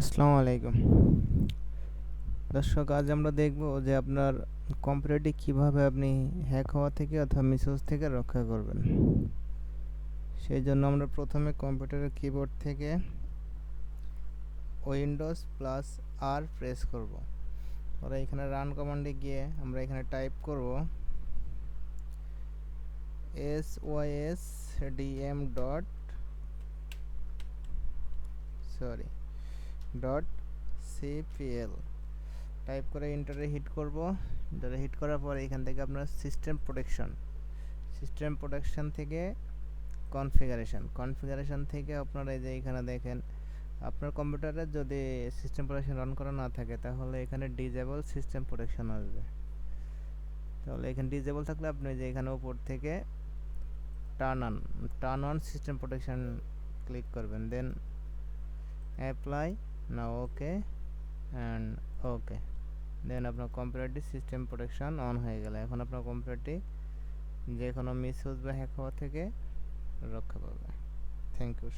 আসসালামু আলাইকুম দর্শক, আজ আমরা দেখব যে আপনার কম্পিউটারটি কিভাবে আপনি হ্যাক হওয়া থেকে অথবা মিসইউজ থেকে রক্ষা করবেন। সেই জন্য আমরা প্রথমে কম্পিউটারের কিবোর্ড থেকে উইন্ডোজ প্লাস আর প্রেস করব। পরে এখানে রান কমান্ডে গিয়ে আমরা এখানে টাইপ করব sysdm ডট cpl টাইপ করে এন্টারে হিট করব। এন্টারে হিট করার পর এখান থেকে আপনার সিস্টেম প্রোটেকশন থেকে কনফিগারেশন থেকে আপনারা এই যে এখানে দেখেন, আপনার কম্পিউটারে যদি সিস্টেম প্রোটেকশন অন করা না থাকে তাহলে এখানে ডিজেবল সিস্টেম প্রোটেকশন আসবে। তাহলে এখানে ডিজেবল থাকলে আপনি যে এখানে উপর থেকে turn on system protection click করবেন, দেন অ্যাপ্লাই না ওকে অ্যান্ড ওকে, দেন আপনার কম্পিউটারটি সিস্টেম প্রোটেকশন অন হয়ে গেলে এখন আপনার কম্পিউটারটি যে কোনো মিসইউজ বা হ্যাক হওয়া থেকে রক্ষা পাবে। Thank you.